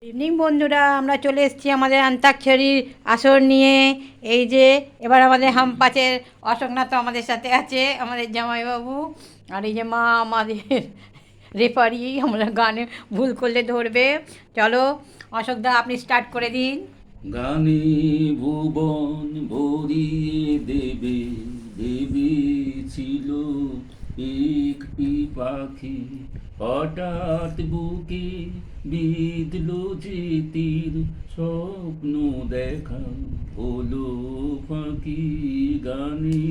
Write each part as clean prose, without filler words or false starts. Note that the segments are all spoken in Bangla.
ইভিনিং বন্ধুরা, আমরা চলে এসেছি আমাদের অন্তাক্ষরীর আসর নিয়ে। এই যে এবার আমাদের হামপাচের অশোকনাথ আমাদের সাথে আছে, আমাদের জামাইবাবু। আর এই যে মা আমাদের রেফারি, আমরা গানে ভুল করলে ধরবে। চলো অশোকদা, আপনি স্টার্ট করে দিন। গানে ভুবন ভরিয়ে দেবে, ভেবেছিল একটি পাখি, হঠাৎ বুকে বিঁধলো যে তীর, স্বপ্ন দেখা হলো ফাঁকি। গানে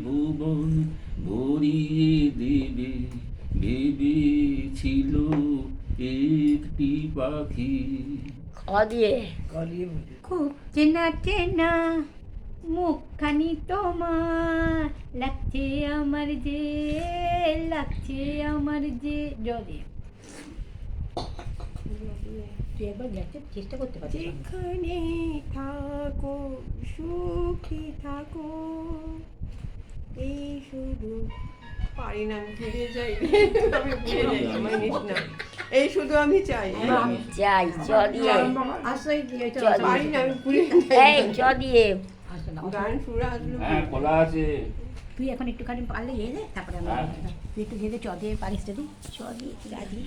ভুবন ভরিয়ে দেবে, ভেবেছিল একটি পাখি। দিয়ে খুব চেনা চেনা মুখখানি তোমার, লাগছে আমার যে, লাগছে আমার যে। জলে তুই একবার গ্যাসটা চেষ্টা করতে পারছিস? যেখানে থাকো সুখী থাকো, এই শুধু পারি না, আমি ভুলে যাই, আমি ভুলে যাই, আমার নিস না, এই শুধু আমি চাই, যাই চলিয়ে আসলেই দিয়ে পারি না, আমি ভুলে যাই। এই চলিয়ে গান সুরা আসলো হ্যাঁ, খোলা আছে। তুই এখন একটুখানি পারলে গিয়ে দে, তারপরে আমি তুই একটু গিয়ে চ দিয়ে পারিস যদি চলিয়ে রাজি।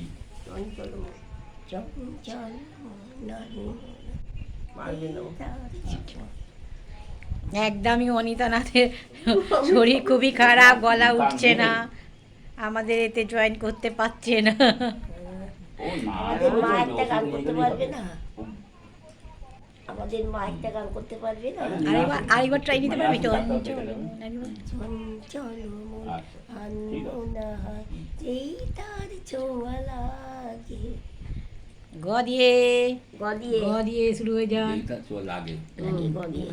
চঞ্চল চল চল পারবে না। একদমই অনিতানাথের শরীর খুবই খারাপ, গলা উঠছে না, আমাদের এতে জয়েন করতে পারছে না। ও না, আমাদের মা একটা গান করতে পারবে না? আমাদের মা একটা গান করতে পারবে না? আরেকবার ট্রাই নিতে পারবি তো? চল মন আনমনা যেই তার ছোঁয়া লাগে। গ দিয়ে গদিয়ে গ দিয়ে শুরু হয়ে যান। এইটা চল আগে। গদিয়ে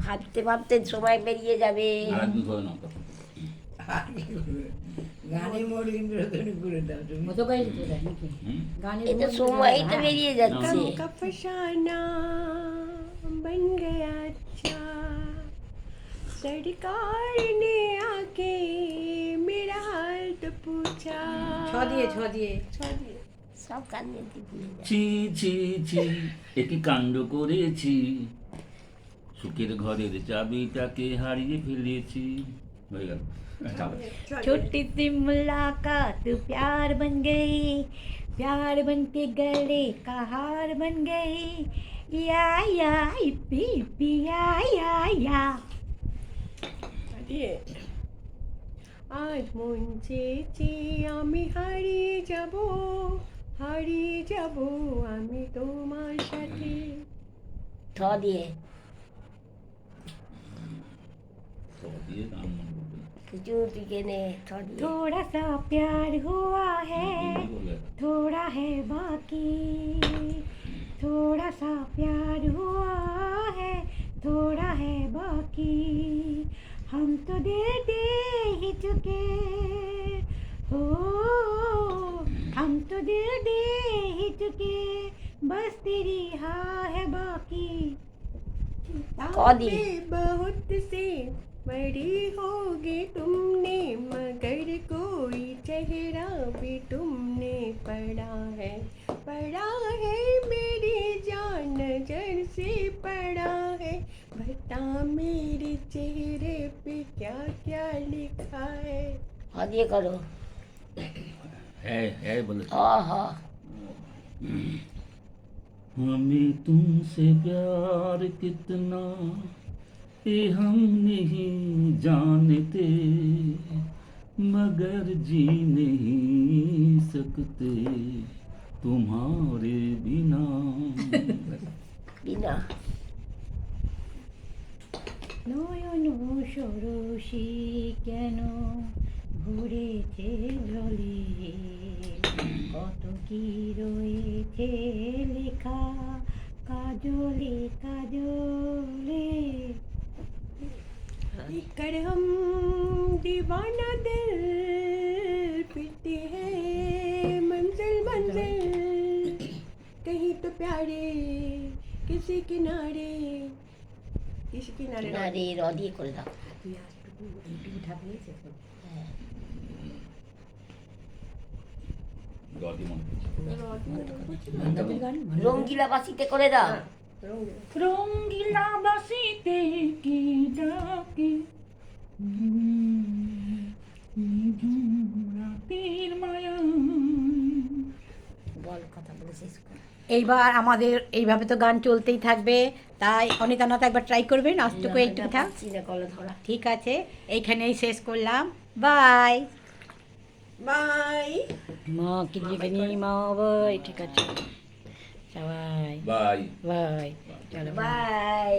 ভাবতে ভাবতে সময় বেরিয়ে যাবে। আর দুই ঘর নাও তো। মতো গাইলি তো এটা নাকি? হুম। গানের এটা মধ্যে সময়টা বেরিয়ে যাচ্ছে। का फसाना बन गया अच्छा, सरकार ने आके मेरा हाल तो पूछा। ছ দিয়ে ছ দিয়ে সব গান নিতে ভুলে যায়। ছি ছি ছি, একই কাণ্ড করেছি, সুখের ঘরের চাবিটাকে হারিয়ে ফেলেছি। হয়ে গেল। छोटी सी मुलाकात प्यार बन गई, प्यार बन के गले का हार बन गई। या इप्पी इप्पी या দিয়ে আজ মন চেয়েছে আমি হারিয়ে যাব আমি তোমার সাথে। ঠ দিয়ে তো দিয়ে গান মনে করবে। কিছু দিকে নে ঠ দিয়ে। थोड़ा सा प्यार हुआ है, হিন্দি বলে। थोड़ा है बाकी, थोड़ा सा प्यार हुआ है, थोड़ा है बाकी। हम तो दे ही चुके हो, हम तो दे ही चुके, बस तेरी हाँ है बाकी। कौदी। बहुत से बड़ी होगी तुमने, मगर कोई चेहरा भी तुमने पढ़ा है मेरी जान नजर से पड़ा है। बता मेरे चेहरे पे क्या क्या लिखा है। হ দিয়ে করো। হ্যাঁ হ্যাঁ বলেছে। হ হ हमें तुमसे प्यार कितना ये हम नहीं जानते, मगर जी नहीं सकते तुम्हारे बिना। বিনা নয়ন সরসী কেন ভরেছে জলে, কত কি রয়েছে লেখা কাজলে কাজলে। कर हम दीवाना दिल पीते हैं मंजिल मंजिल, कहीं तो प्यारे किसी किनारे না রে র দিয়ে করে দাও। তুই একটু থাকলে শেষ হবে। হ্যাঁ। রদি মনে পড়ছে। রঙ্গিলা বাসিতে করে দাও। রঙ্গিলা বাসিতে কি ডাকে রাতের মায়া। বল, কথা বলে শেষ কর। এইবার আমাদের এইভাবে তো গান চলতেই থাকবে, তাই অনিতানাথ একবার ট্রাই করবেন আজটুকু এইটুকু থাক। পাচ্ছি না গলা ধরা। ঠিক আছে, এইখানেই শেষ করলাম। Bye bye. মা কি দিবেনি মা বাই। ঠিক আছে সবাই বাই বাই। চলো বাই। বাই।